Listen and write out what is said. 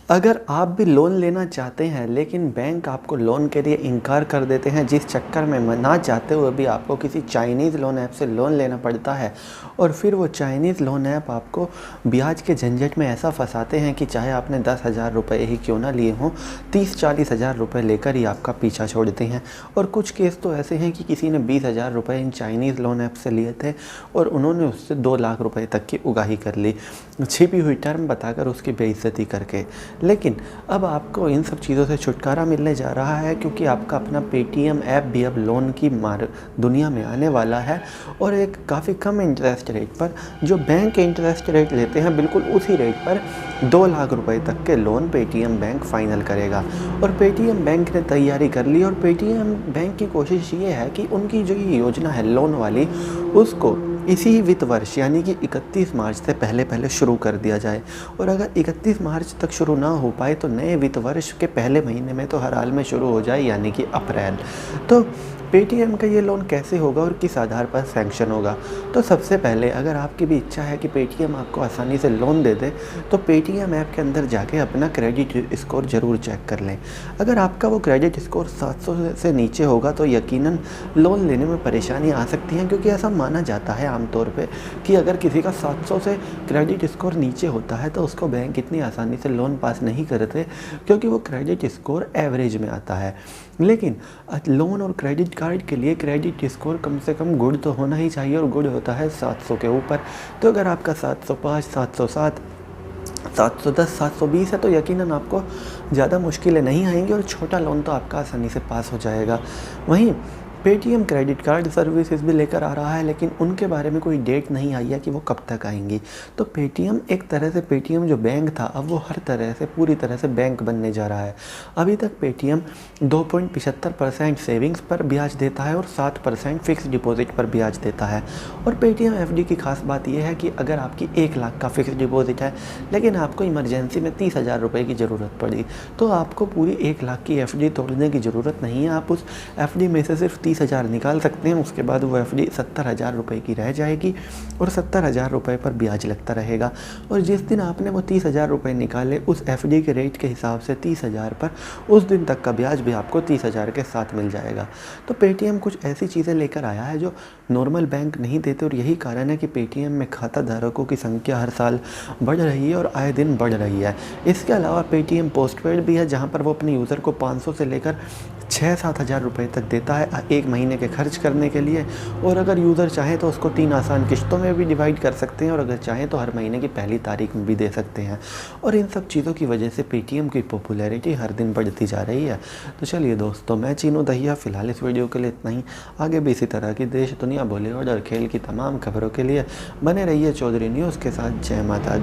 अगर आप भी लोन लेना चाहते हैं लेकिन बैंक आपको लोन के लिए इनकार कर देते हैं, जिस चक्कर में ना चाहते हुए भी आपको किसी चाइनीज़ लोन ऐप से लोन लेना पड़ता है और फिर वो चाइनीज़ लोन ऐप आपको ब्याज के झंझट में ऐसा फंसाते हैं कि चाहे आपने 10,000 रुपये ही क्यों ना लिए हों, 30-40 हज़ार रुपये लेकर ही आपका पीछा छोड़ते हैं। और कुछ केस तो ऐसे हैं कि किसी ने 20,000 रुपये इन चाइनीज़ लोन ऐप से लिए थे और उन्होंने उससे 2 लाख रुपये तक की उगाही कर ली, छिपी हुई टर्म बताकर उसकी बेइज्जती करके। लेकिन अब आपको इन सब चीज़ों से छुटकारा मिलने जा रहा है, क्योंकि आपका अपना पेटीएम ऐप भी अब लोन की दुनिया में आने वाला है और एक काफ़ी कम इंटरेस्ट रेट पर, जो बैंक इंटरेस्ट रेट लेते हैं बिल्कुल उसी रेट पर 2 लाख रुपए तक के लोन पेटीएम बैंक फाइनल करेगा। और पेटीएम बैंक ने तैयारी कर ली और पेटीएम बैंक की कोशिश ये है कि उनकी जो ये योजना है लोन वाली, उसको इसी वित्त वर्ष यानी कि 31 मार्च से पहले शुरू कर दिया जाए। और अगर 31 मार्च तक शुरू ना हो पाए तो नए वित्त वर्ष के पहले महीने में तो हर हाल में शुरू हो जाए, यानी कि अप्रैल। तो पेटीएम का ये लोन कैसे होगा और किस आधार पर सैंक्शन होगा? तो सबसे पहले अगर आपकी भी इच्छा है कि पेटीएम आपको आसानी से लोन दे दे, तो पेटीएम ऐप के अंदर जाके अपना क्रेडिट स्कोर ज़रूर चेक कर लें। अगर आपका वो क्रेडिट स्कोर 700 से नीचे होगा तो यकीनन लोन लेने में परेशानी आ सकती है, क्योंकि ऐसा माना जाता है आमतौर पे कि अगर किसी का 700 से क्रेडिट स्कोर नीचे होता है तो उसको बैंक इतनी आसानी से लोन पास नहीं करते, क्योंकि वो क्रेडिट स्कोर एवरेज में आता है। लेकिन लोन और क्रेडिट कार्ड के लिए क्रेडिट स्कोर कम से कम गुड तो होना ही चाहिए, और गुड होता है 700 के ऊपर। तो अगर आपका 705, 707, 710, 720 है तो यकीनन आपको ज़्यादा मुश्किलें नहीं आएंगी और छोटा लोन तो आपका आसानी से पास हो जाएगा। वहीं पेटीएम क्रेडिट कार्ड सर्विसेज भी लेकर आ रहा है, लेकिन उनके बारे में कोई डेट नहीं आई है कि वो कब तक आएंगी। तो पेटीएम एक तरह से, पेटीएम जो बैंक था अब वो हर तरह से पूरी तरह से बैंक बनने जा रहा है। अभी तक पेटीएम 2.75% सेविंग्स पर ब्याज देता है और 7% फिक्स डिपॉजिट पर ब्याज देता है। और पेटीएम एफडी की खास बात यह है कि अगर आपकी 1 लाख का फिक्स डिपॉजिट है लेकिन आपको इमरजेंसी में 30,000 रुपये की ज़रूरत पड़ी, तो आपको पूरी 1 लाख की एफडी तोड़ने की ज़रूरत नहीं है। आप उस एफडी में से सिर्फ 30,000 निकाल सकते हैं। उसके बाद वो एफडी 70,000 रुपये की रह जाएगी और 70,000 रुपये पर ब्याज लगता रहेगा। और जिस दिन आपने वो 30,000 रुपये निकाले, उस एफडी के रेट के हिसाब से 30,000 पर उस दिन तक का ब्याज भी आपको 30,000 के साथ मिल जाएगा। तो पेटीएम कुछ ऐसी चीज़ें लेकर आया है जो नॉर्मल बैंक नहीं देते, और यही कारण है कि पेटीएम में खाता धारकों की संख्या हर साल बढ़ रही है और आए दिन बढ़ रही है। इसके अलावा पेटीएम पोस्टपेड भी है, जहाँ पर वो अपने यूज़र को 500 से लेकर 6-7 हज़ार रुपये तक देता है एक महीने के खर्च करने के लिए। और अगर यूज़र चाहे तो उसको 3 आसान किश्तों में भी डिवाइड कर सकते हैं, और अगर चाहें तो हर महीने की पहली तारीख में भी दे सकते हैं। और इन सब चीज़ों की वजह से पेटीएम की पॉपुलैरिटी हर दिन बढ़ती जा रही है। तो चलिए दोस्तों, मैं चीनू दहिया फ़िलहाल इस वीडियो के लिए इतना ही। आगे भी इसी तरह की देश, दुनिया, बॉलीवुड और खेल की तमाम खबरों के लिए बने रहिए चौधरी न्यूज़ के साथ। जय माता दी।